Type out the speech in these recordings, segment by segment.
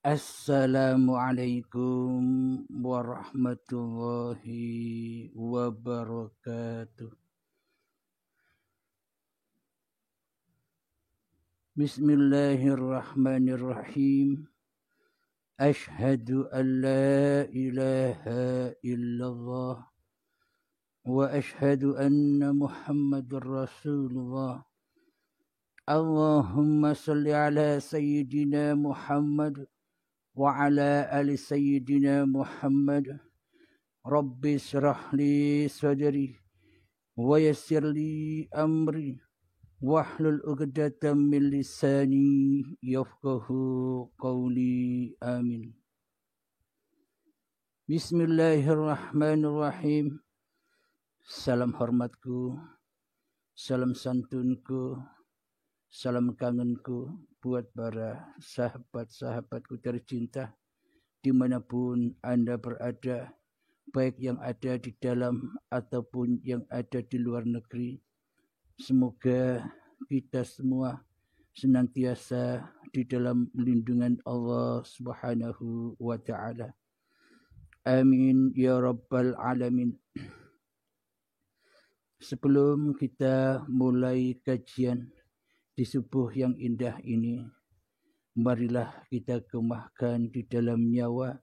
Assalamualaikum warahmatullahi wabarakatuh. Bismillahirrahmanirrahim. Ashhadu an la ilaha illallah wa ashhadu anna Muhammadur Rasulullah. Allahumma salli ala sayyidina Muhammad وعلى آل سيدنا محمد رب اشرح لي صدري ويسر لي أمري واحلل عقدة من لساني يفقه قولي آمين. Bismillahirrahmanirrahim. Salam hormatku, salam santunku, salam kangenku buat para sahabat-sahabatku tercinta dimanapun Anda berada, baik yang ada di dalam ataupun yang ada di luar negeri. Semoga kita semua senantiasa di dalam lindungan Allah Subhanahu wa Ta'ala. Amin ya Rabbal Alamin. Sebelum kita mulai kajian di subuh yang indah ini, marilah kita kemahkan di dalam nyawa,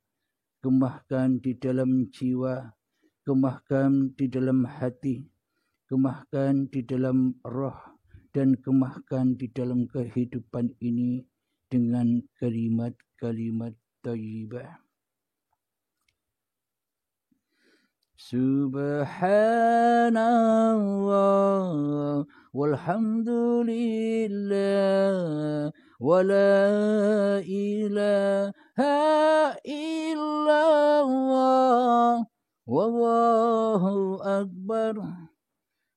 kemahkan di dalam jiwa, kemahkan di dalam hati, kemahkan di dalam roh, dan kemahkan di dalam kehidupan ini dengan kalimat-kalimat thayyibah. Subhanallah walhamdulillah wa la ilaha illallah wallahu akbar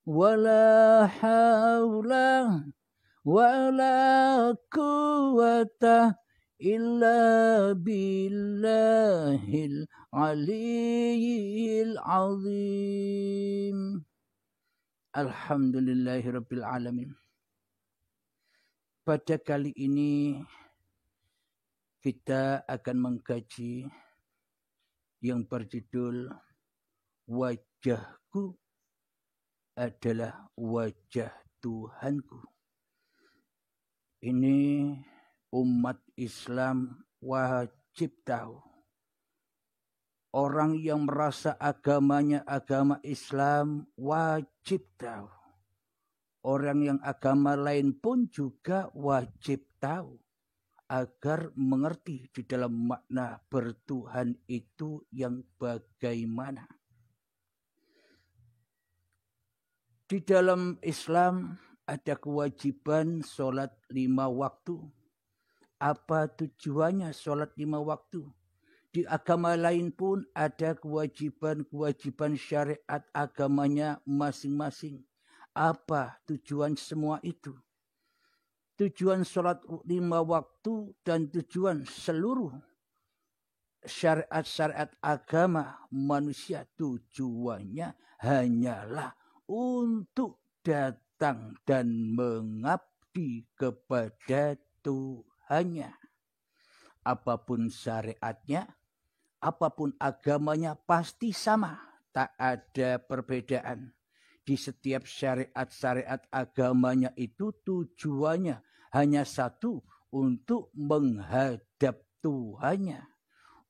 wa la hawla wa la quwwata illa billahil aliyyil azim. Alhamdulillahirabbil alamin. Pada kali ini kita akan mengkaji yang berjudul Wajahku adalah wajah Tuhanku. Ini umat Islam wajib tahu. Orang yang merasa agamanya agama Islam wajib tahu. Orang yang agama lain pun juga wajib tahu agar mengerti di dalam makna bertuhan itu yang bagaimana. Di dalam Islam ada kewajiban sholat 5 waktu. Apa tujuannya sholat 5 waktu? Di agama lain pun ada kewajiban-kewajiban syariat agamanya masing-masing. Apa tujuan semua itu? Tujuan sholat 5 waktu dan tujuan seluruh syariat-syariat agama manusia, tujuannya hanyalah untuk datang dan mengabdi kepada Tuhannya. Apapun syariatnya, apapun agamanya pasti sama, tak ada perbedaan. Di setiap syariat-syariat agamanya itu tujuannya hanya satu, untuk menghadap Tuhannya,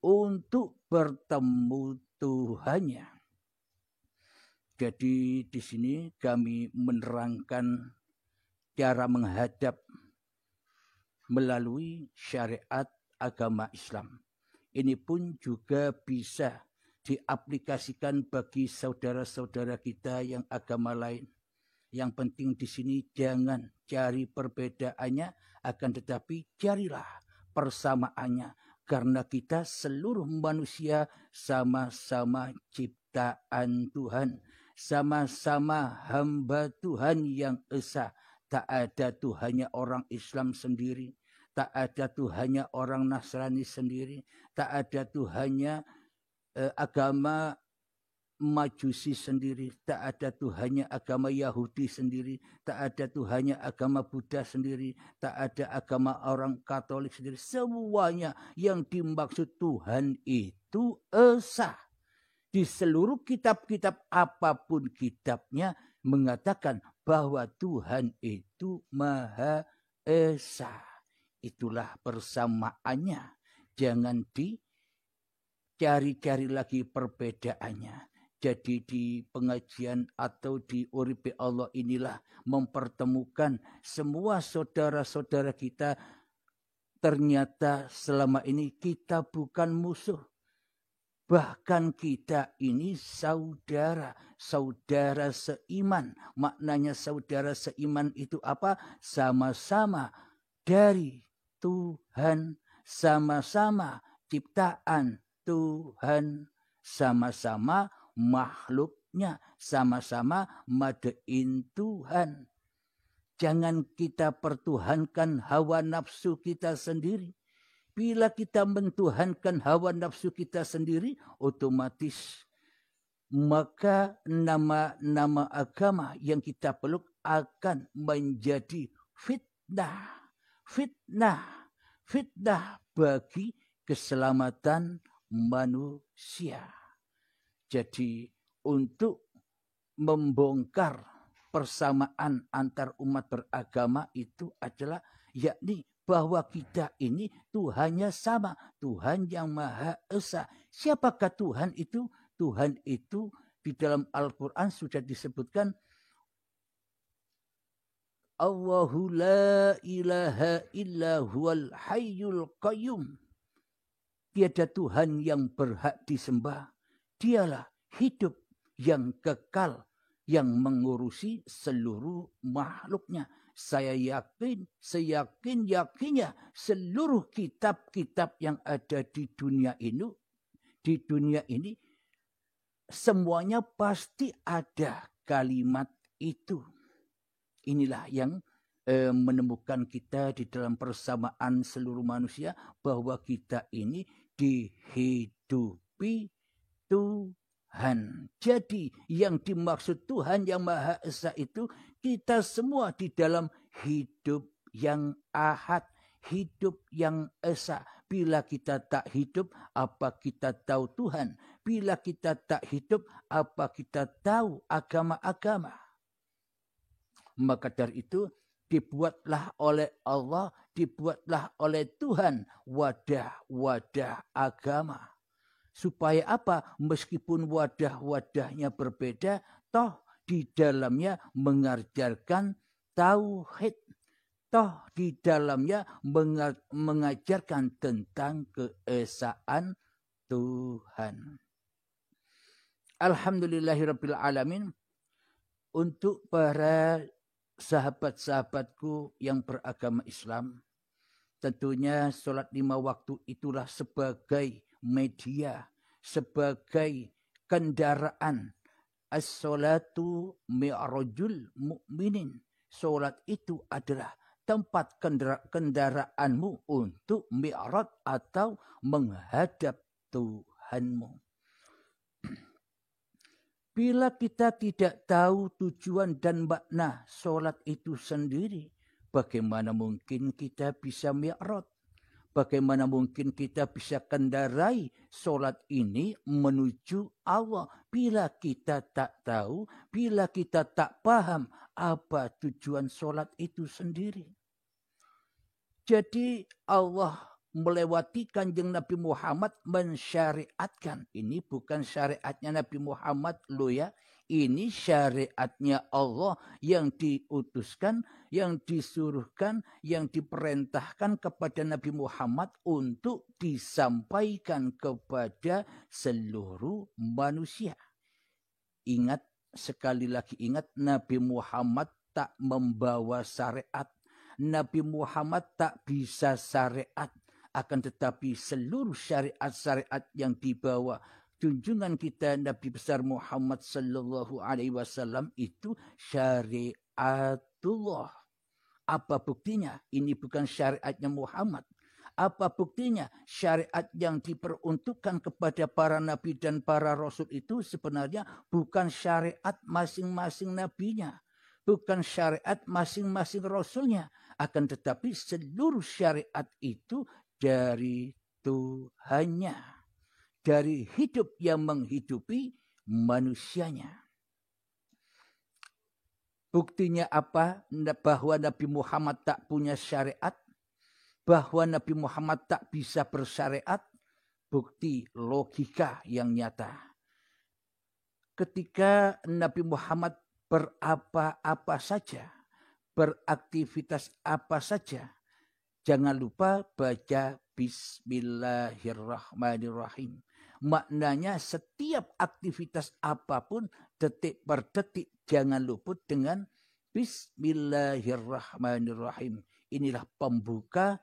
untuk bertemu Tuhannya. Jadi di sini kami menerangkan cara menghadap melalui syariat agama Islam. Ini pun juga bisa diaplikasikan bagi saudara-saudara kita yang agama lain. Yang penting di sini jangan cari perbedaannya, akan tetapi carilah persamaannya. Karena kita seluruh manusia sama-sama ciptaan Tuhan. Sama-sama hamba Tuhan yang esa. Tak ada Tuhannya orang Islam sendiri. Tak ada Tuhannya orang Nasrani sendiri. Tak ada Tuhannya agama Majusi sendiri, tak ada Tuhannya agama Yahudi sendiri, tak ada Tuhannya agama Buddha sendiri, tak ada agama orang Katolik sendiri. Semuanya yang dimaksud Tuhan itu esa. Di seluruh kitab-kitab apapun kitabnya mengatakan bahwa Tuhan itu Maha Esa. Itulah persamaannya. Jangan dicari-cari lagi perbedaannya. Jadi di pengajian atau di Uripe Allah inilah mempertemukan semua saudara-saudara kita. Ternyata selama ini kita bukan musuh. Bahkan kita ini saudara. Saudara seiman. Maknanya saudara seiman itu apa? Sama-sama dari Tuhan. Sama-sama ciptaan Tuhan. Sama-sama makhluknya, sama-sama madein Tuhan. Jangan kita pertuhankan hawa nafsu kita sendiri. Bila kita mentuhankan hawa nafsu kita sendiri, otomatis maka nama-nama agama yang kita peluk akan menjadi fitnah. Fitnah. Fitnah bagi keselamatan manusia. Jadi untuk membongkar persamaan antar umat beragama itu adalah yakni bahwa kita ini Tuhannya sama. Tuhan yang Maha Esa. Siapakah Tuhan itu? Tuhan itu di dalam Al-Quran sudah disebutkan Allahu la ilaha illa huwal hayyul qayyum. Tiada Tuhan yang berhak disembah. Dialah hidup yang kekal, yang mengurusi seluruh makhluknya. Saya yakin, seyakin-yakinnya seluruh kitab-kitab yang ada di dunia ini, semuanya pasti ada kalimat itu. Inilah yang menemukan kita di dalam persamaan seluruh manusia, bahwa kita ini dihidupi Tuhan. Jadi yang dimaksud Tuhan yang Maha Esa itu kita semua di dalam hidup yang ahad, hidup yang esa. Bila kita tak hidup, apa kita tahu Tuhan? Bila kita tak hidup, apa kita tahu agama-agama? Maka dari itu dibuatlah oleh Allah, dibuatlah oleh Tuhan wadah-wadah agama. Supaya apa? Meskipun wadah-wadahnya berbeda, toh di dalamnya mengajarkan tauhid. Toh di dalamnya mengajarkan tentang keesaan Tuhan. Alhamdulillahirabbil alamin. Untuk para sahabat-sahabatku yang beragama Islam, tentunya sholat 5 waktu itulah sebagai media, sebagai kendaraan. As-sholatu mi'rajul mu'minin. Sholat itu adalah tempat kendaraanmu untuk mi'raj atau menghadap Tuhanmu. Bila kita tidak tahu tujuan dan makna sholat itu sendiri, bagaimana mungkin kita bisa mi'raj? Bagaimana mungkin kita bisa kendarai sholat ini menuju Allah bila kita tak tahu, bila kita tak paham apa tujuan sholat itu sendiri. Jadi Allah melewati Kanjeng Nabi Muhammad mensyariatkan. Ini bukan syariatnya Nabi Muhammad loh ya. Ini syariatnya Allah yang diutuskan, yang disuruhkan, yang diperintahkan kepada Nabi Muhammad untuk disampaikan kepada seluruh manusia. Ingat, sekali lagi ingat, Nabi Muhammad tak membawa syariat. Nabi Muhammad tak bisa syariat. Akan tetapi seluruh syariat-syariat yang dibawa junjungan kita Nabi besar Muhammad sallallahu alaihi wasallam itu syariatullah. Apa buktinya? Ini bukan syariatnya Muhammad. Apa buktinya? Syariat yang diperuntukkan kepada para nabi dan para rasul itu sebenarnya bukan syariat masing-masing nabinya. Bukan syariat masing-masing rasulnya. Akan tetapi seluruh syariat itu dari Tuhannya. Dari hidup yang menghidupi manusianya. Buktinya apa? Bahwa Nabi Muhammad tak punya syariat. Bahwa Nabi Muhammad tak bisa bersyariat. Bukti logika yang nyata. Ketika Nabi Muhammad berapa-apa saja. Beraktivitas apa saja. Jangan lupa baca Bismillahirrahmanirrahim. Maknanya setiap aktivitas apapun detik per detik jangan luput dengan Bismillahirrahmanirrahim. Inilah pembuka,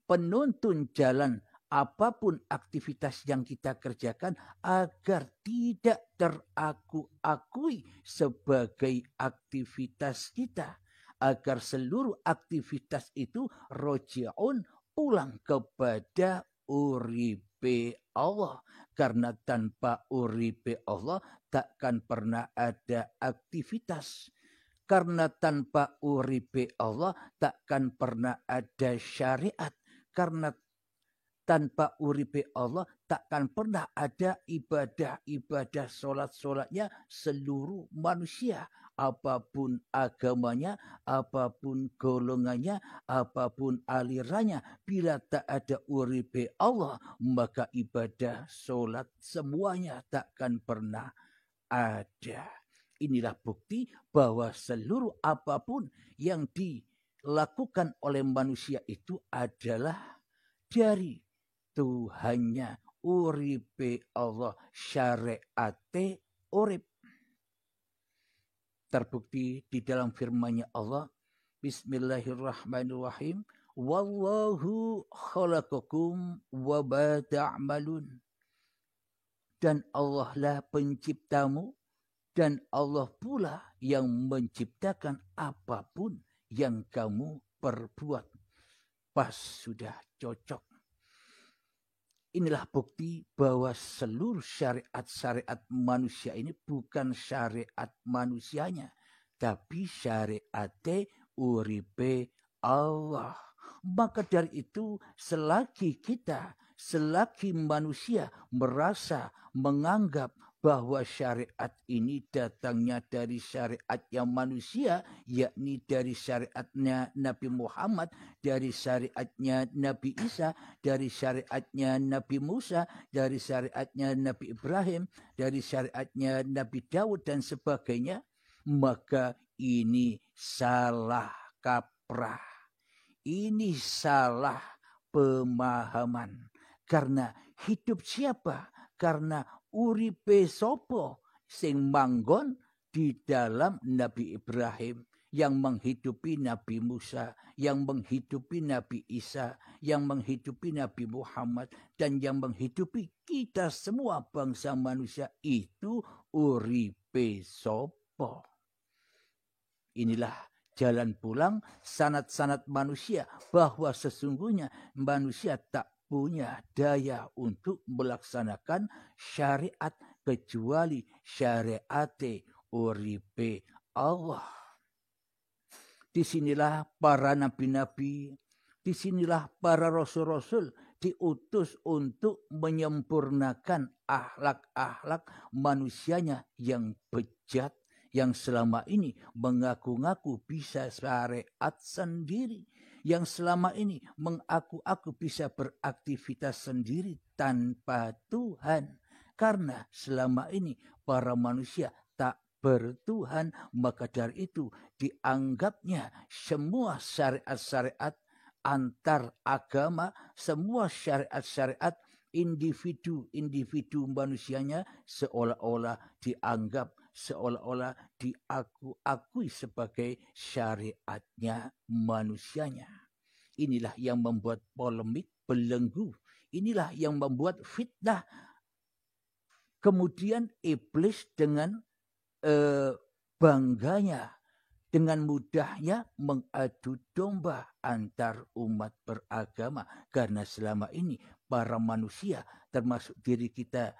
penuntun jalan apapun aktivitas yang kita kerjakan agar tidak teraku-akui sebagai aktivitas kita. Agar seluruh aktivitas itu roji'un, pulang kepada uripe Allah. Karena tanpa uripe Allah takkan pernah ada aktivitas. Karena tanpa uripe Allah takkan pernah ada syariat. Karena tanpa uripe Allah takkan pernah ada ibadah-ibadah solat-solatnya seluruh manusia. Apapun agamanya, apapun golongannya, apapun alirannya. Bila tak ada uripe Allah, maka ibadah solat semuanya takkan pernah ada. Inilah bukti bahwa seluruh apapun yang dilakukan oleh manusia itu adalah dari Tuhannya. Uripe Allah, syariate urip. Terbukti di dalam firman-Nya Allah, Bismillahirrahmanirrahim, wallahu khalaqakum wa ma ta'malun. Dan Allah lah penciptamu dan Allah pula yang menciptakan apapun yang kamu perbuat. Pas, sudah cocok. Inilah bukti bahwa seluruh syariat-syariat manusia ini bukan syariat manusianya, tapi syariat uripe Allah. Maka dari itu selagi manusia merasa, menganggap bahwa syariat ini datangnya dari syariat yang manusia, yakni dari syariatnya Nabi Muhammad, dari syariatnya Nabi Isa, dari syariatnya Nabi Musa, dari syariatnya Nabi Ibrahim, dari syariatnya Nabi Daud dan sebagainya, maka ini salah kaprah. Ini salah pemahaman. Karena hidup siapa? Karena uripe sopo sing manggon di dalam Nabi Ibrahim, yang menghidupi Nabi Musa, yang menghidupi Nabi Isa, yang menghidupi Nabi Muhammad, dan yang menghidupi kita semua bangsa manusia, itu uripe sopo. Inilah jalan pulang sanad-sanad manusia bahwa sesungguhnya manusia tak punya daya untuk melaksanakan syariat kecuali syariat uripe Allah. Disinilah para nabi-nabi, disinilah para rasul-rasul diutus untuk menyempurnakan akhlak-akhlak manusianya yang bejat, yang selama ini mengaku-ngaku bisa syariat sendiri, yang selama ini mengaku-aku bisa beraktivitas sendiri tanpa Tuhan. Karena selama ini para manusia tak bertuhan, maka dari itu dianggapnya semua syariat-syariat antar agama, semua syariat-syariat individu-individu manusianya seolah-olah dianggap, seolah-olah diakui sebagai syariatnya manusianya. Inilah yang membuat polemik belenggu. Inilah yang membuat fitnah. Kemudian iblis dengan bangganya dengan mudahnya mengadu domba antar umat beragama. Karena selama ini para manusia termasuk diri kita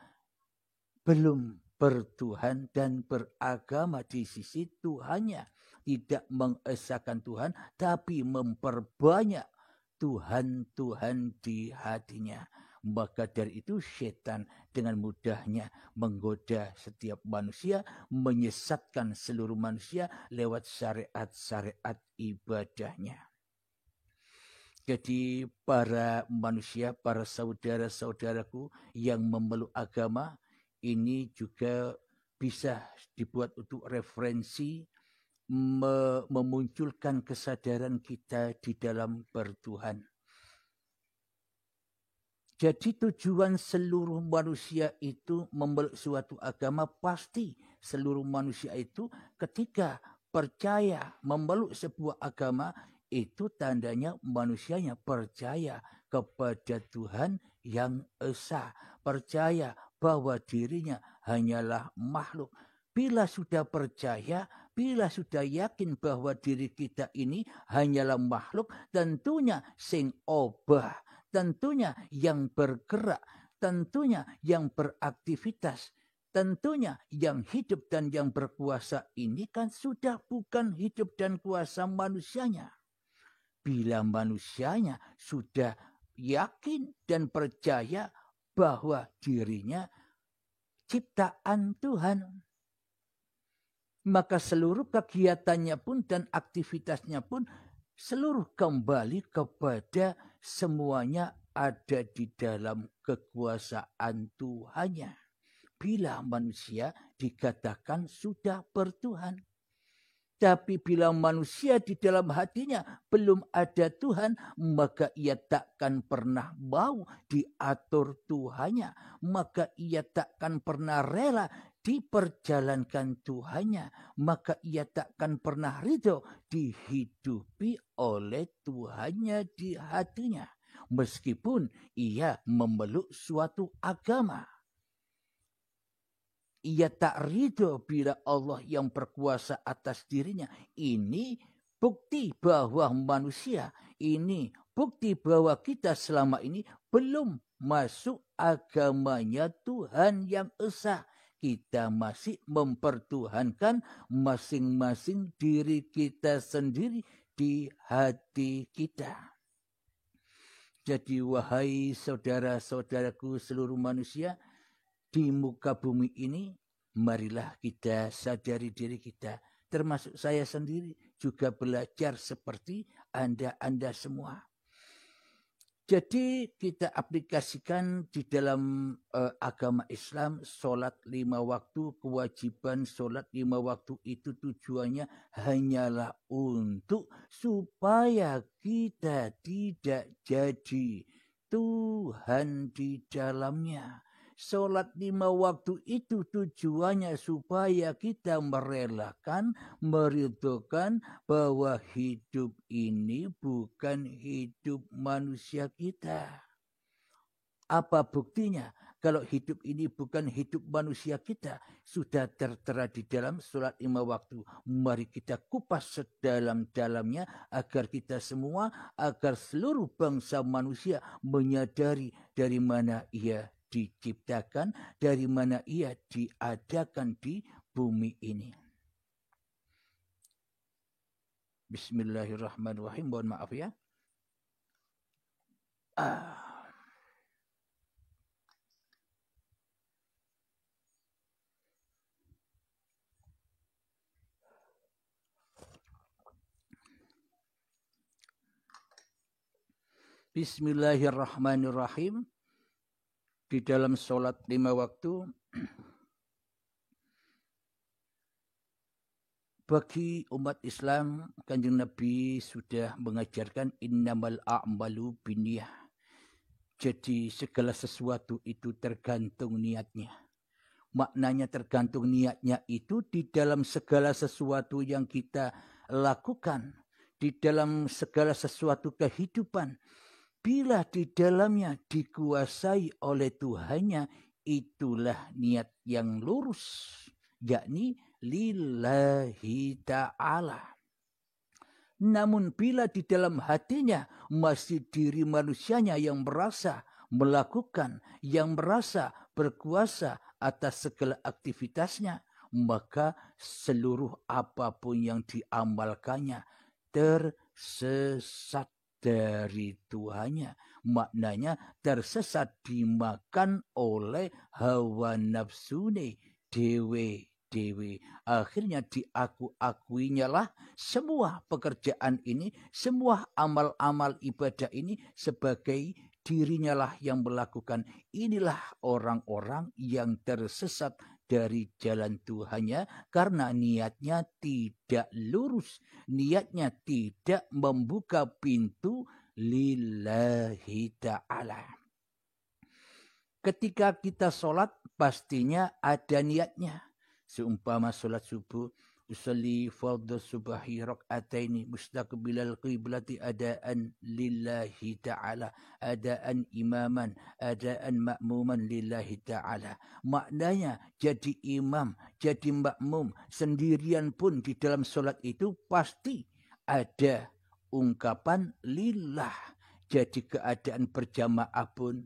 belum bertuhan dan beragama di sisi Tuhannya. Tidak mengesahkan Tuhan, tapi memperbanyak Tuhan-Tuhan di hatinya. Maka dari itu setan dengan mudahnya menggoda setiap manusia, menyesatkan seluruh manusia lewat syariat-syariat ibadahnya. Jadi para manusia, para saudara-saudaraku yang memeluk agama, ini juga bisa dibuat untuk referensi, memunculkan kesadaran kita di dalam bertuhan. Jadi tujuan seluruh manusia itu memeluk suatu agama, pasti seluruh manusia itu ketika percaya memeluk sebuah agama, itu tandanya manusianya percaya kepada Tuhan yang esa, percaya bahwa dirinya hanyalah makhluk. Bila sudah percaya, bila sudah yakin bahwa diri kita ini hanyalah makhluk, tentunya sing obah, tentunya yang bergerak, tentunya yang beraktivitas, tentunya yang hidup dan yang berkuasa ini kan sudah bukan hidup dan kuasa manusianya. Bila manusianya sudah yakin dan percaya bahwa dirinya ciptaan Tuhan, maka seluruh kegiatannya pun dan aktivitasnya pun seluruh kembali kepada semuanya ada di dalam kekuasaan Tuhannya. Bila manusia dikatakan sudah bertuhan. Tapi bila manusia di dalam hatinya belum ada Tuhan, maka ia takkan pernah mau diatur Tuhannya. Maka ia takkan pernah rela diperjalankan Tuhannya. Maka ia takkan pernah ridho dihidupi oleh Tuhannya di hatinya. Meskipun ia memeluk suatu agama. Ia tak ridho bila Allah yang berkuasa atas dirinya. Ini bukti bahwa manusia, ini bukti bahwa kita selama ini belum masuk agamanya Tuhan yang esa. Kita masih mempertuhankan masing-masing diri kita sendiri di hati kita. Jadi wahai saudara-saudaraku seluruh manusia, di muka bumi ini, marilah kita sadari diri kita. Termasuk saya sendiri juga belajar seperti Anda semua. Jadi kita aplikasikan di dalam agama Islam, sholat 5 waktu, kewajiban sholat 5 waktu itu tujuannya hanyalah untuk supaya kita tidak jadi Tuhan di dalamnya. Sholat 5 waktu itu tujuannya supaya kita merelakan, meridhokan bahwa hidup ini bukan hidup manusia kita. Apa buktinya? Kalau hidup ini bukan hidup manusia kita, sudah tertera di dalam sholat 5 waktu. Mari kita kupas sedalam-dalamnya agar kita semua, agar seluruh bangsa manusia menyadari dari mana ia diciptakan, dari mana ia diadakan di bumi ini. Bismillahirrahmanirrahim. Mohon maaf ya. Bismillahirrahmanirrahim. Di dalam sholat 5 waktu, bagi umat Islam, Kanjeng Nabi sudah mengajarkan innamal a'malu binniyah. Jadi segala sesuatu itu tergantung niatnya. Maknanya tergantung niatnya itu di dalam segala sesuatu yang kita lakukan, di dalam segala sesuatu kehidupan. Bila di dalamnya dikuasai oleh Tuhannya, itulah niat yang lurus, yakni lillahi ta'ala. Namun bila di dalam hatinya masih diri manusianya yang merasa melakukan, yang merasa berkuasa atas segala aktivitasnya, maka seluruh apapun yang diamalkannya tersesat dari Tuhannya. Maknanya tersesat dimakan oleh hawa nafsune dewe. Akhirnya diakuinya lah semua pekerjaan ini, semua amal-amal ibadah ini sebagai dirinya lah yang melakukan. Inilah orang-orang yang tersesat dari jalan Tuhannya karena niatnya tidak lurus, niatnya tidak membuka pintu lillahi ta'ala. Ketika kita sholat pastinya ada niatnya. Seumpama sholat subuh, usalli fardhu subahi rak'ataini mustaqbilal qiblati adaan lillahi ta'ala, adaan imaman, adaan ma'muman lillahi ta'ala. Maknanya jadi imam, jadi makmum sendirian pun di dalam sholat itu pasti ada ungkapan lillah. Jadi keadaan berjamaah pun,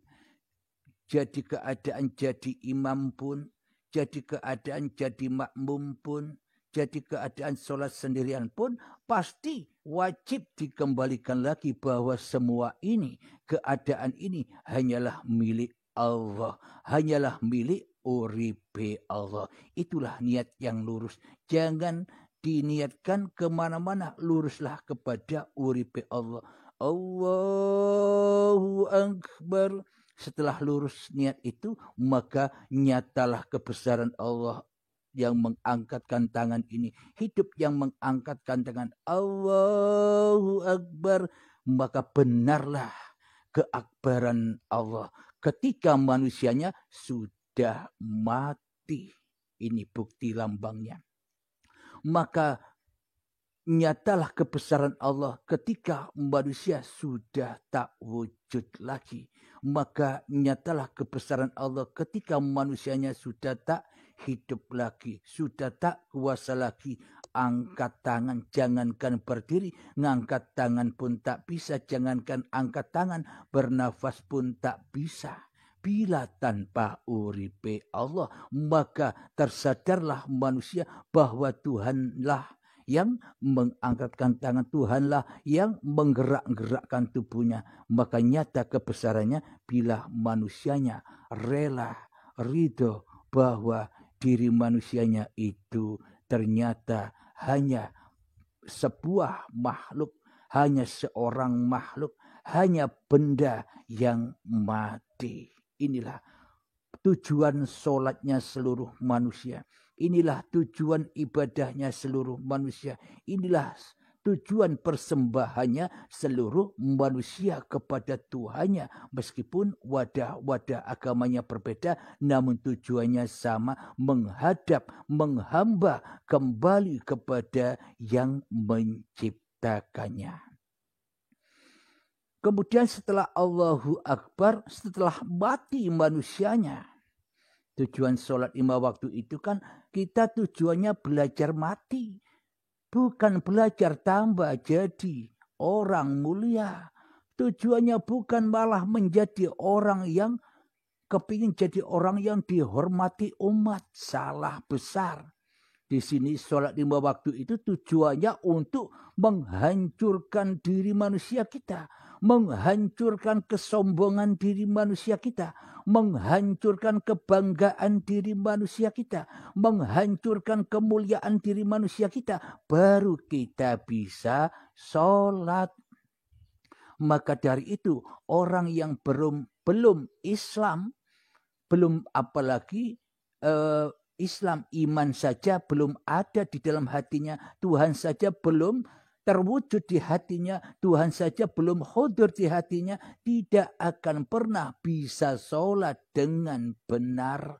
jadi keadaan jadi imam pun, jadi keadaan jadi makmum pun, jadi keadaan sholat sendirian pun pasti wajib dikembalikan lagi bahwa semua ini, keadaan ini hanyalah milik Allah, hanyalah milik uripe Allah. Itulah niat yang lurus. Jangan diniatkan kemana-mana, luruslah kepada uripe Allah. Allahu Akbar. Setelah lurus niat itu, maka nyatalah kebesaran Allah yang mengangkatkan tangan ini. Hidup yang mengangkatkan tangan Allahu Akbar. Maka benarlah keakbaran Allah ketika manusianya sudah mati. Ini bukti lambangnya. Maka nyatalah kebesaran Allah ketika manusia sudah tak wujud lagi. Maka nyatalah kebesaran Allah ketika manusianya sudah tak hidup lagi, sudah tak kuasa lagi. Angkat tangan, jangankan berdiri, ngangkat tangan pun tak bisa, jangankan angkat tangan, bernafas pun tak bisa. Bila tanpa uripe Allah, maka tersadarlah manusia bahwa Tuhanlah yang mengangkatkan tangan, Tuhanlah yang menggerak-gerakkan tubuhnya. Maka nyata kebesarannya bila manusianya rela, ridho bahwa diri manusianya itu ternyata hanya sebuah makhluk, hanya seorang makhluk, hanya benda yang mati. Inilah tujuan sholatnya seluruh manusia. Inilah tujuan ibadahnya seluruh manusia. Inilah tujuan persembahannya seluruh manusia kepada Tuhannya. Meskipun wadah-wadah agamanya berbeda, namun tujuannya sama, menghadap, menghamba kembali kepada yang menciptakannya. Kemudian setelah Allahu Akbar, setelah mati manusianya, tujuan sholat 5 waktu itu kan kita tujuannya belajar mati. Bukan belajar tambah jadi orang mulia. Tujuannya bukan malah menjadi orang yang kepingin jadi orang yang dihormati umat. Salah besar. Di sini sholat 5 waktu itu tujuannya untuk menghancurkan diri manusia kita. Menghancurkan kesombongan diri manusia kita. Menghancurkan kebanggaan diri manusia kita. Menghancurkan kemuliaan diri manusia kita. Baru kita bisa sholat. Maka dari itu orang yang belum Islam, belum apalagi Islam, iman saja belum ada di dalam hatinya, Tuhan saja belum terwujud di hatinya, Tuhan saja belum hadir di hatinya, tidak akan pernah bisa sholat dengan benar.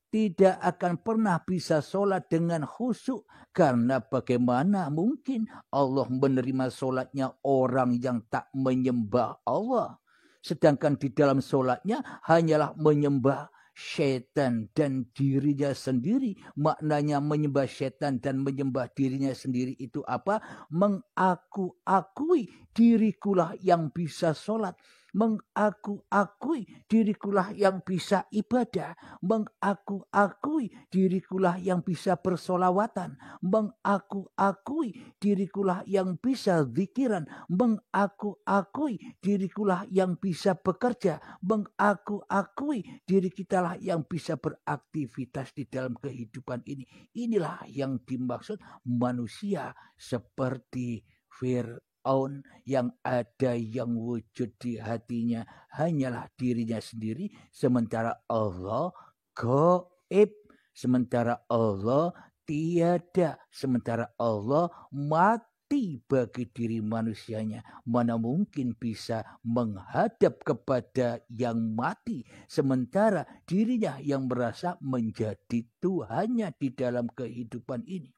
Tidak akan pernah bisa sholat dengan khusyuk. Karena bagaimana mungkin Allah menerima sholatnya orang yang tak menyembah Allah. Sedangkan di dalam sholatnya hanyalah menyembah setan dan dirinya sendiri. Maknanya menyembah setan dan menyembah dirinya sendiri itu apa? Mengaku-akui dirikulah yang bisa sholat. Mengaku-akui dirikulah yang bisa ibadah. Mengaku-akui dirikulah yang bisa bersolawatan. Mengaku-akui dirikulah yang bisa zikiran. Mengaku-akui dirikulah yang bisa bekerja. Mengaku-akui diri kitalah yang bisa beraktivitas di dalam kehidupan ini. Inilah yang dimaksud manusia seperti Fir'aun, yang ada yang wujud di hatinya hanyalah dirinya sendiri, sementara Allah gaib, sementara Allah tiada, sementara Allah mati bagi diri manusianya. Mana mungkin bisa menghadap kepada yang mati, sementara dirinya yang merasa menjadi Tuhannya di dalam kehidupan ini.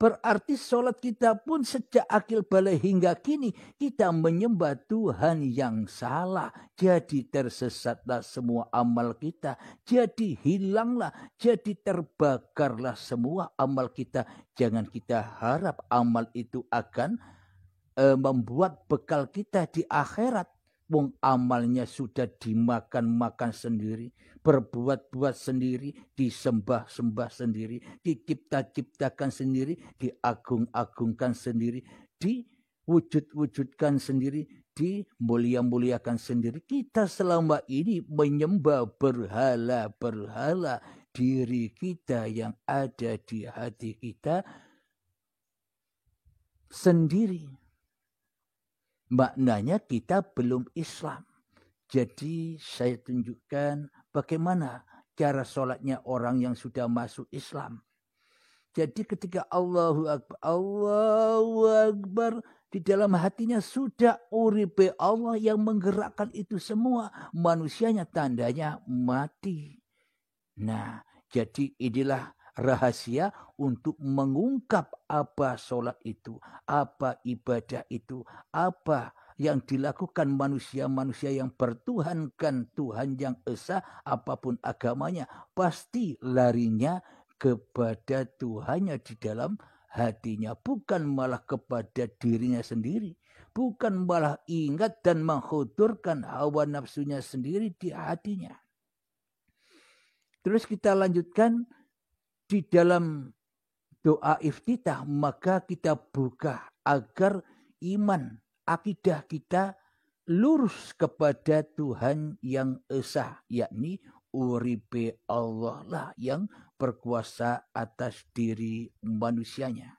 Berarti sholat kita pun sejak akil balik hingga kini kita menyembah Tuhan yang salah. Jadi tersesatlah semua amal kita. Jadi hilanglah, jadi terbakarlah semua amal kita. Jangan kita harap amal itu akan membuat bekal kita di akhirat. Wong amalnya sudah dimakan-makan sendiri, berbuat-buat sendiri, disembah-sembah sendiri, dicipta-ciptakan sendiri, diagung-agungkan sendiri, diwujud-wujudkan sendiri, dimulia-muliakan sendiri. Kita selama ini menyembah berhala-berhala. Diri kita yang ada di hati kita sendiri. Maknanya kita belum Islam. Jadi saya tunjukkan bagaimana cara sholatnya orang yang sudah masuk Islam. Jadi ketika Allahu Akbar, di dalam hatinya sudah uripe Allah yang menggerakkan itu semua. Manusianya tandanya mati. Nah, jadi inilah rahasia untuk mengungkap apa sholat itu, apa ibadah itu, apa yang dilakukan manusia-manusia yang bertuhankan Tuhan yang esa, apapun agamanya, pasti larinya kepada Tuhannya di dalam hatinya, bukan malah kepada dirinya sendiri, bukan malah ingat dan mengkhuturkan hawa nafsunya sendiri di hatinya. Terus kita lanjutkan di dalam doa iftitah, maka kita buka agar iman, akidah kita lurus kepada Tuhan yang esa, yakni uripe Allah lah yang berkuasa atas diri manusianya.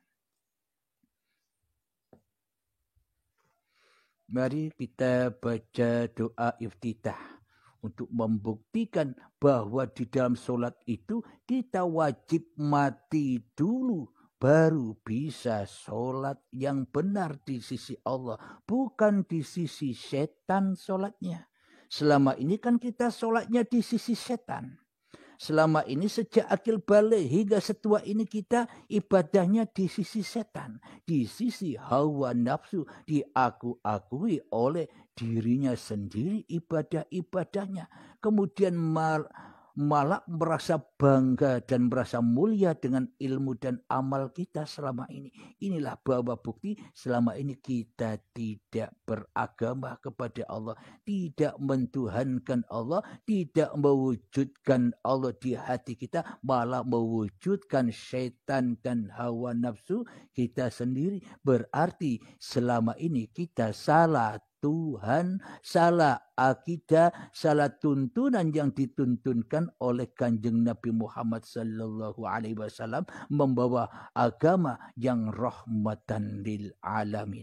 Mari kita baca doa iftitah untuk membuktikan bahwa di dalam sholat itu kita wajib mati dulu baru bisa sholat yang benar di sisi Allah, bukan di sisi setan sholatnya. Selama ini kan kita sholatnya di sisi setan. Selama ini sejak akil balik hingga setua ini kita ibadahnya di sisi setan, di sisi hawa nafsu, diakui oleh dirinya sendiri ibadah-ibadahnya. Kemudian malah merasa bangga dan merasa mulia dengan ilmu dan amal kita selama ini. Inilah bahwa bukti selama ini kita tidak beragama kepada Allah, tidak mentuhankan Allah, tidak mewujudkan Allah di hati kita, malah mewujudkan syaitan dan hawa nafsu kita sendiri. Berarti selama ini kita salah Tuhan, salah akidah, salah tuntunan yang dituntunkan oleh Kanjeng Nabi Muhammad sallallahu alaihi wasallam, membawa agama yang rahmatan lil alamin.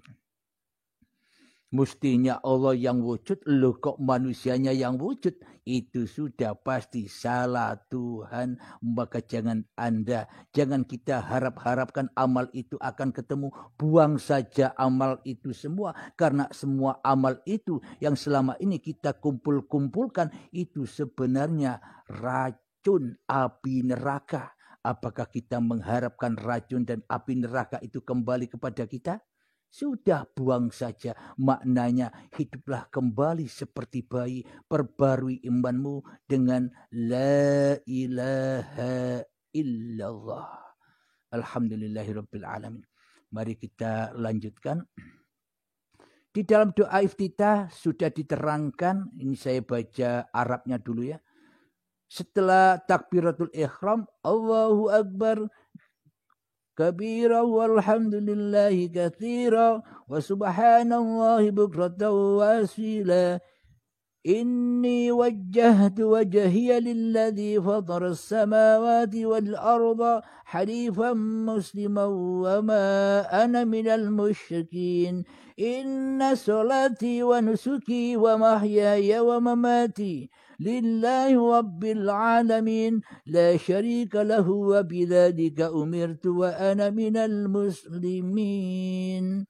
Mestinya Allah yang wujud, loh kok manusianya yang wujud? Itu sudah pasti salah Tuhan. Maka jangan kita harapkan amal itu akan ketemu. Buang saja amal itu semua. Karena semua amal itu yang selama ini kita kumpulkan itu sebenarnya racun api neraka. Apakah kita mengharapkan racun dan api neraka itu kembali kepada kita? Sudah buang saja. Maknanya hiduplah kembali seperti bayi. Perbarui imanmu dengan la ilaha illallah. Alhamdulillahirabbil alamin. Mari kita lanjutkan. Di dalam doa iftitah sudah diterangkan, ini saya baca Arabnya dulu ya. Setelah takbiratul ihram, Allahu Akbar kabira walhamdulillahi katsira wa subhanallahi bukratan wa asila. Inni wajjahtu wajhiya lilladzi fatara as-samawati wal arda hanifan musliman wa ma ana minal musyrikin. Inna salati wa nusuki wa mahyaya wa mamati lillahi rabbil alamin la syarika lahu wa bidzalika umirtu wa ana minal muslimin.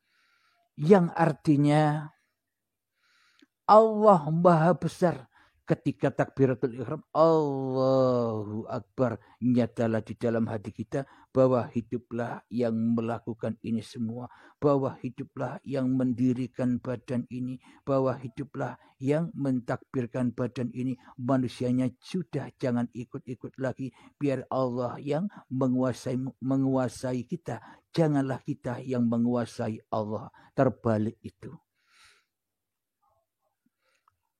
Yang artinya Allah Maha Besar. Ketika takbiratul ihram, Allahu Akbar, nyatalah di dalam hati kita bahwa hiduplah yang melakukan ini semua, bahwa hiduplah yang mendirikan badan ini, bahwa hiduplah yang mentakbirkan badan ini. Manusianya sudah jangan ikut-ikut lagi, biar Allah yang menguasai kita, janganlah kita yang menguasai Allah. Terbalik itu.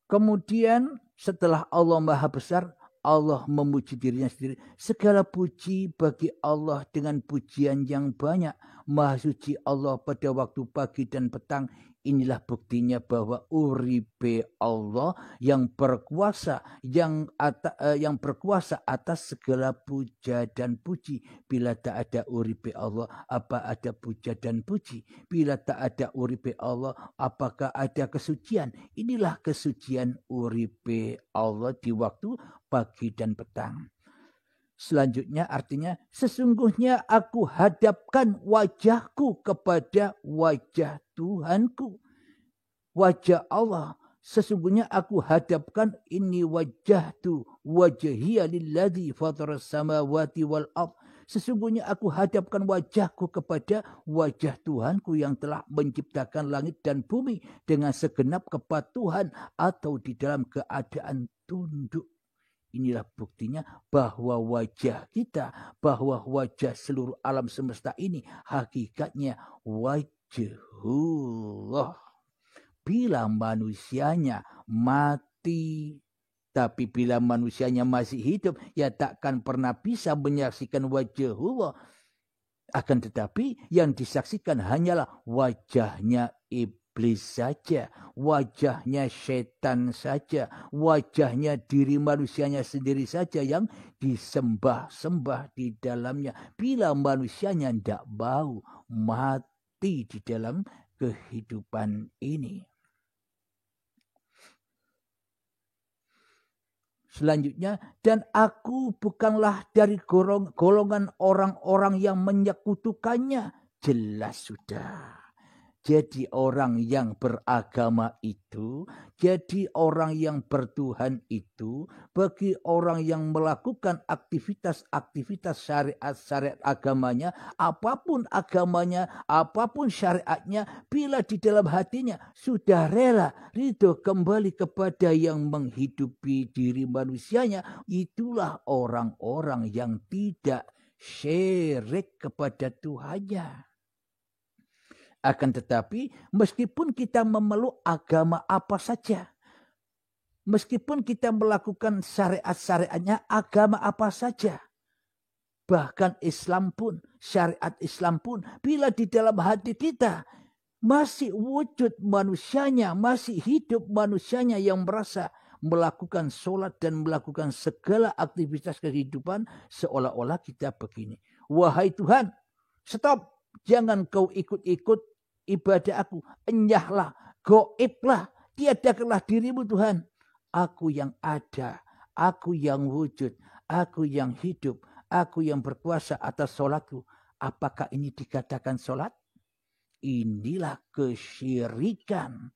Kemudian setelah Allah Maha Besar, Allah memuji dirinya sendiri. Segala puji bagi Allah dengan pujian yang banyak. Maha suci Allah pada waktu pagi dan petang. Inilah buktinya bahwa uripe Allah yang berkuasa, yang berkuasa atas segala puja dan puji. Bila tak ada uripe Allah, apa ada puja dan puji? Bila tak ada uripe Allah, apakah ada kesucian? Inilah kesucian uripe Allah di waktu pagi dan petang. Selanjutnya artinya sesungguhnya aku hadapkan wajahku kepada wajah Tuhanku. Wajah Allah. Sesungguhnya aku hadapkan ini wajahtu wajhiya lilladzi fataras samawati wal ardh. Sesungguhnya aku hadapkan wajahku kepada wajah Tuhanku yang telah menciptakan langit dan bumi dengan segenap kepatuhan atau di dalam keadaan tunduk. Inilah buktinya bahwa wajah kita, bahwa wajah seluruh alam semesta ini hakikatnya wajhullah. Bila manusianya mati, tapi bila manusianya masih hidup, ya takkan pernah bisa menyaksikan wajhullah. Akan tetapi yang disaksikan hanyalah wajahnya iblis saja, wajahnya setan saja, wajahnya diri manusianya sendiri saja yang disembah-sembah di dalamnya. Bila manusianya tidak mau mati di dalam kehidupan ini. Selanjutnya, dan aku bukanlah dari golongan orang-orang yang menyekutukannya. Jelas sudah. Jadi orang yang beragama itu, jadi orang yang bertuhan itu, bagi orang yang melakukan aktivitas syariat agamanya, apapun syariatnya, bila di dalam hatinya sudah rela, ridho kembali kepada yang menghidupi diri manusianya, itulah orang-orang yang tidak syirik kepada Tuhannya. Akan tetapi meskipun kita memeluk agama apa saja, meskipun kita melakukan syariat-syariatnya agama apa saja, bahkan Islam pun, syariat Islam pun, bila di dalam hati kita masih wujud manusianya, masih hidup manusianya yang merasa melakukan sholat dan melakukan segala aktivitas kehidupan, seolah-olah kita begini. Wahai Tuhan, stop. Jangan kau ikut-ikut ibadah aku. Enyahlah, goiblah, tiadakanlah dirimu Tuhan. Aku yang ada, aku yang wujud, aku yang hidup, aku yang berkuasa atas sholatku. Apakah ini dikatakan sholat? Inilah kesyirikan.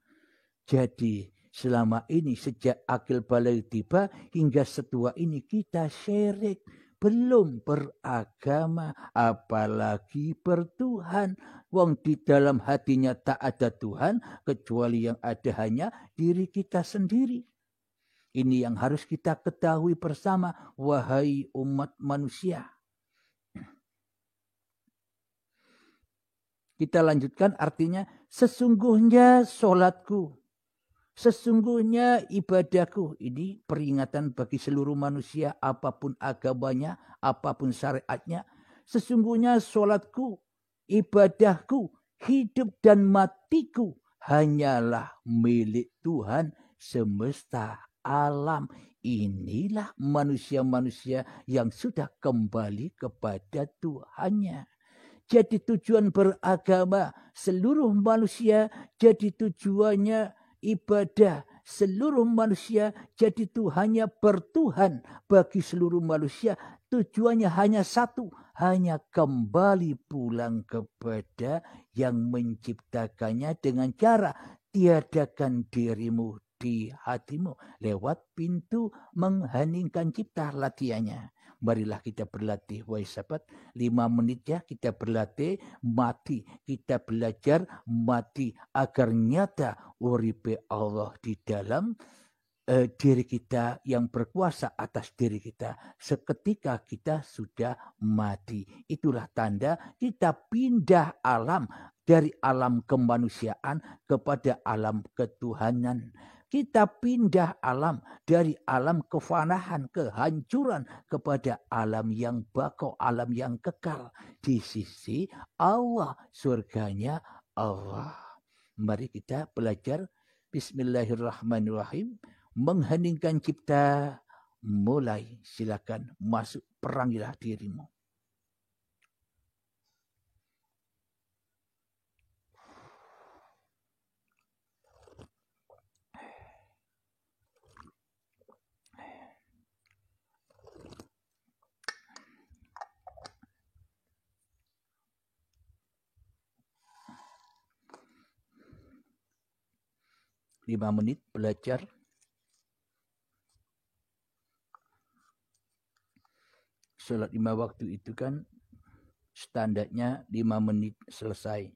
Jadi selama ini sejak akil balik tiba hingga setua ini kita syirik. belum beragama, apalagi bertuhan. Wong di dalam hatinya tak ada Tuhan, kecuali yang ada hanya diri kita sendiri. Ini yang harus kita ketahui bersama, wahai umat manusia. Kita lanjutkan, artinya sesungguhnya sholatku, sesungguhnya ibadahku. Ini peringatan bagi seluruh manusia, apapun agamanya, apapun syariatnya. Sesungguhnya sholatku, ibadahku, hidup dan matiku hanyalah milik Tuhan semesta alam. Inilah manusia-manusia yang sudah kembali kepada Tuhannya. Jadi tujuan beragama seluruh manusia, jadi tujuannya ibadah seluruh manusia, jadi Tuhannya bertuhan bagi seluruh manusia. Tujuannya hanya satu, hanya kembali pulang kepada yang menciptakannya dengan cara tiadakan dirimu di hatimu lewat pintu mengheningkan cipta latihannya. Marilah kita berlatih, wahai sahabat, 5 menit ya kita berlatih mati. Kita belajar mati agar nyata uripe Allah di dalam diri kita yang berkuasa atas diri kita. Seketika kita sudah mati. Itulah tanda kita pindah alam dari alam kemanusiaan kepada alam ketuhanan. Kita pindah alam dari alam kefanahan, kehancuran kepada alam yang bako, alam yang kekal di sisi Allah, surganya Allah. Mari kita belajar. Bismillahirrahmanirrahim. Mengheningkan cipta, mulai. Silakan masuk, perangilah dirimu. Lima menit belajar. Sholat 5 waktu itu kan standarnya 5 menit selesai.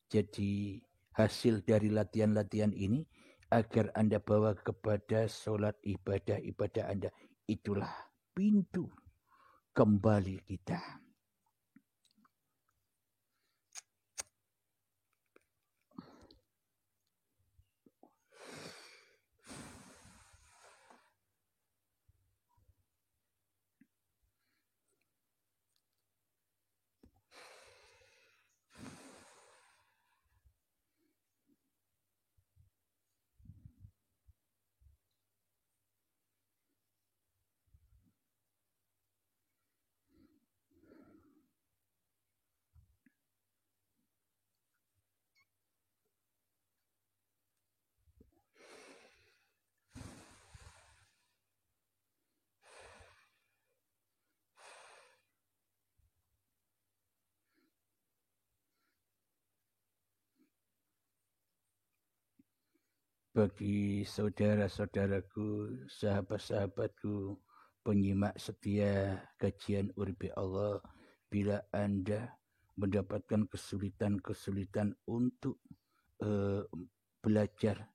Jadi hasil dari latihan-latihan ini agar Anda bawa kepada sholat ibadah-ibadah Anda. Itulah pintu kembali kita. Bagi saudara-saudaraku, sahabat-sahabatku, penyimak setia kajian Uripe Allah, bila Anda mendapatkan kesulitan-kesulitan untuk belajar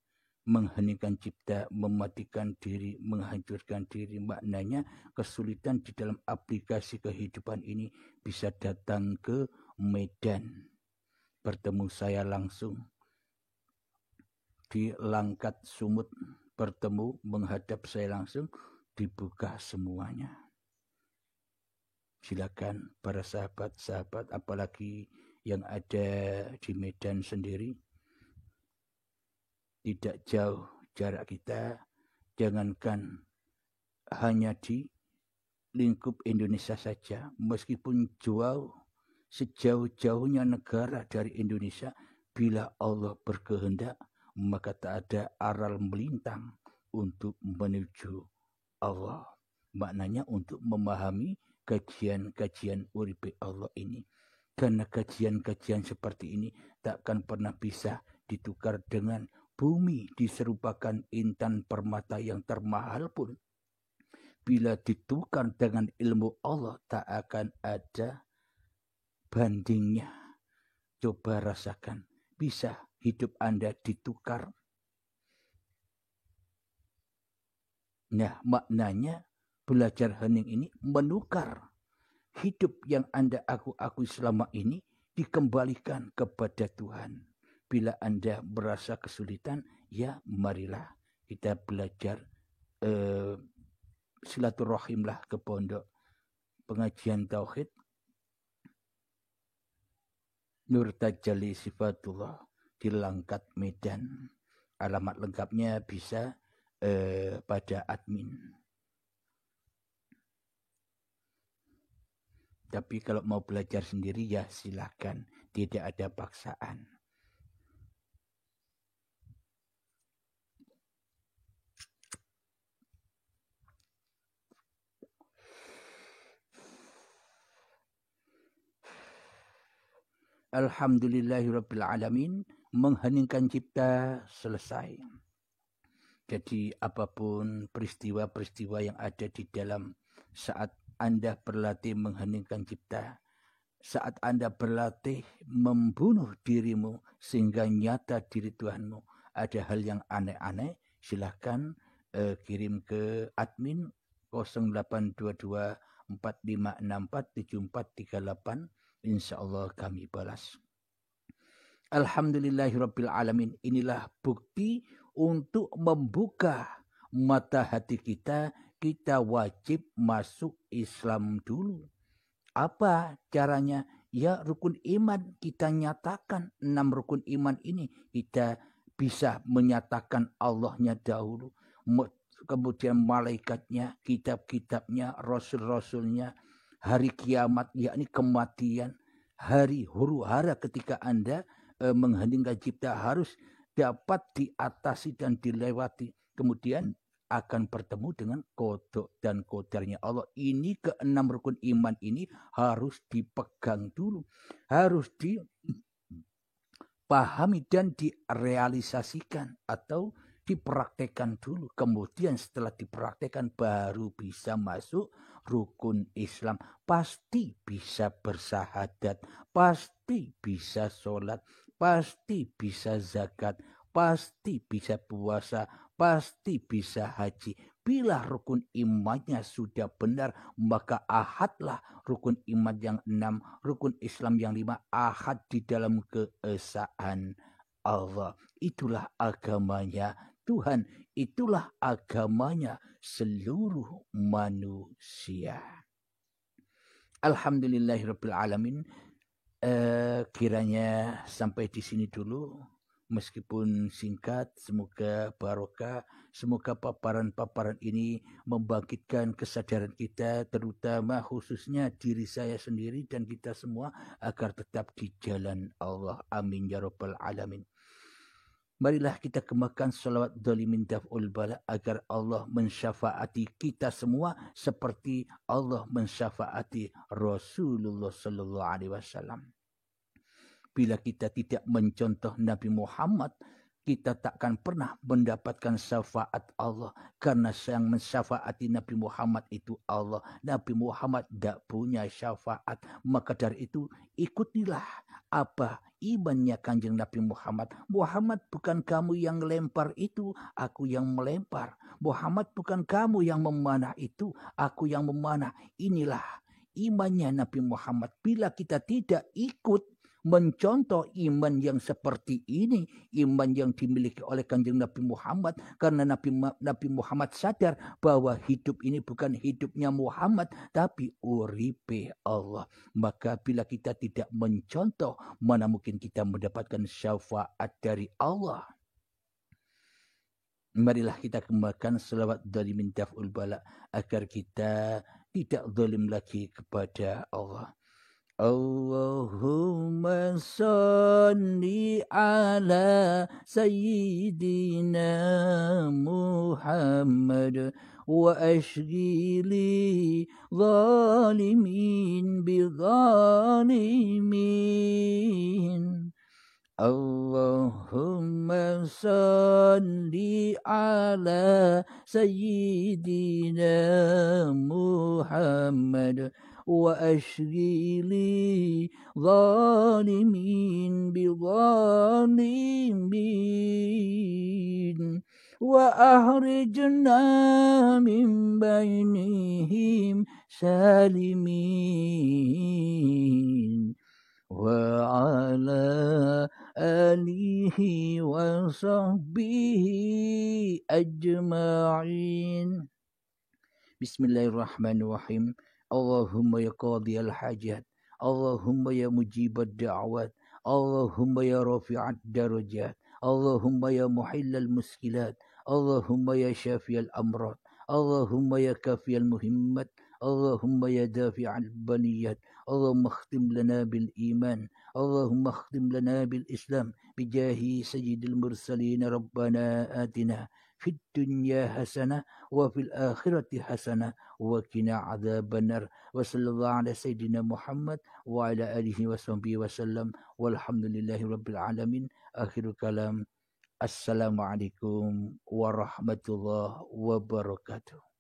mengheningkan cipta, mematikan diri, menghancurkan diri, maknanya kesulitan di dalam aplikasi kehidupan ini bisa datang ke Medan. Bertemu saya langsung di Langkat Sumut, bertemu menghadap saya langsung, dibuka semuanya. Silakan para sahabat-sahabat, apalagi yang ada di Medan sendiri, tidak jauh jarak kita, jangankan hanya di lingkup Indonesia saja, meskipun jauh, sejauh-jauhnya negara dari Indonesia, bila Allah berkehendak, maka tak ada aral melintang untuk menuju Allah. Maknanya untuk memahami kajian-kajian Uripe Allah ini. Karena kajian-kajian seperti ini takkan pernah bisa ditukar dengan bumi diserupakan intan permata yang termahal pun. bila ditukar dengan ilmu Allah tak akan ada bandingnya. Coba rasakan, bisa hidup Anda ditukar. Nah, maknanya belajar hening ini menukar hidup yang Anda akui selama ini dikembalikan kepada Tuhan. Bila Anda merasa kesulitan, ya marilah kita belajar silaturahimlah ke pondok pengajian tauhid Nur Tajalli Sifatullah di Langkat Medan. Alamat lengkapnya bisa pada admin. Tapi kalau mau belajar sendiri ya silakan, tidak ada paksaan. Alhamdulillahirabbil alamin, mengheningkan cipta selesai. Jadi apapun peristiwa-peristiwa yang ada di dalam saat Anda berlatih mengheningkan cipta, saat Anda berlatih membunuh dirimu sehingga nyata diri Tuhanmu, ada hal yang aneh-aneh, silahkan kirim ke admin 0822 4564 7438. InsyaAllah kami balas. Alhamdulillahirabbil alamin. Inilah bukti untuk membuka mata hati kita. Kita wajib masuk Islam dulu. Apa caranya? Ya rukun iman kita nyatakan. 6 rukun iman ini kita bisa menyatakan Allahnya dahulu. Kemudian malaikatnya, kitab-kitabnya, rasul-rasulnya, hari kiamat, yakni kematian, hari huru hara ketika Anda mengheningkan cipta harus dapat diatasi dan dilewati. Kemudian akan bertemu dengan qada dan qadarnya Allah. Ini ke-6 rukun iman ini harus dipegang dulu. Harus dipahami dan direalisasikan atau dipraktekkan dulu. Kemudian setelah dipraktekkan baru bisa masuk rukun Islam. Pasti bisa bersahadat, pasti bisa sholat, pasti bisa zakat, pasti bisa puasa, pasti bisa haji. Bila rukun imannya sudah benar, maka ahadlah rukun iman yang 6, rukun Islam yang 5, ahad di dalam keesaan Allah. Itulah agamanya Tuhan, itulah agamanya seluruh manusia. Alhamdulillahirabbil alamin. Kiranya sampai di sini dulu. Meskipun singkat, semoga barokah, semoga paparan-paparan ini membangkitkan kesadaran kita, terutama khususnya diri saya sendiri dan kita semua agar tetap di jalan Allah. Amin ya rabbal alamin. Marilah kita kemakan salawat dhalimin daf'ul bala agar Allah mensyafaati kita semua seperti Allah mensyafaati Rasulullah sallallahu alaihi wasallam. Bila kita tidak mencontoh Nabi Muhammad, kita takkan pernah mendapatkan syafaat Allah. Karena yang mensyafaati Nabi Muhammad itu Allah. Nabi Muhammad tidak punya syafaat. Maka dari itu ikutilah apa imannya Kanjeng Nabi Muhammad. Muhammad bukan kamu yang lempar itu, aku yang melempar. Muhammad bukan kamu yang memanah itu, aku yang memanah. Inilah imannya Nabi Muhammad. Bila kita tidak ikut mencontoh iman yang seperti ini, iman yang dimiliki oleh Kanjeng Nabi Muhammad, karena Nabi Muhammad sadar bahwa hidup ini bukan hidupnya Muhammad, tapi uripe Allah. Maka bila kita tidak mencontoh, mana mungkin kita mendapatkan syafaat dari Allah. Marilah kita kembalikan selawat dhalimin daf'ul bala agar kita tidak zalim lagi kepada Allah. Allahumma salli ala sayyidina Muhammad wa ashghili zalimin bi zalimin. Allahumma salli ala sayyidina Muhammad wa ashghili zalimin bi zalimin wa ahrijna min bainihim salimin wa ala alihi wa sahbihi ajma'in. Bismillahirrahmanirrahim. Allahumma ya qadiyal hajat, Allahumma ya mujibad da'wat, Allahumma ya rafi'ad darajat, Allahumma ya muhillal muskilat, Allahumma ya syafiyal amrad, Allahumma ya kafiyal muhimmat, Allahumma ya dafi'al baniyat, Allahumma khtim lana bil iman, Allahumma khtim lana bil islam, bijahi sayyidil mursalin, Rabbana atina fid dunya hasanah wa fil akhirati hasanah wa qina adzabannar. Wa sallallahu ala sayyidina Muhammad wa ala alihi wa sahbihi wasallam walhamdulillahi rabbil alamin. Akhirul kalam. Assalamualaikum warahmatullahi wabarakatuh.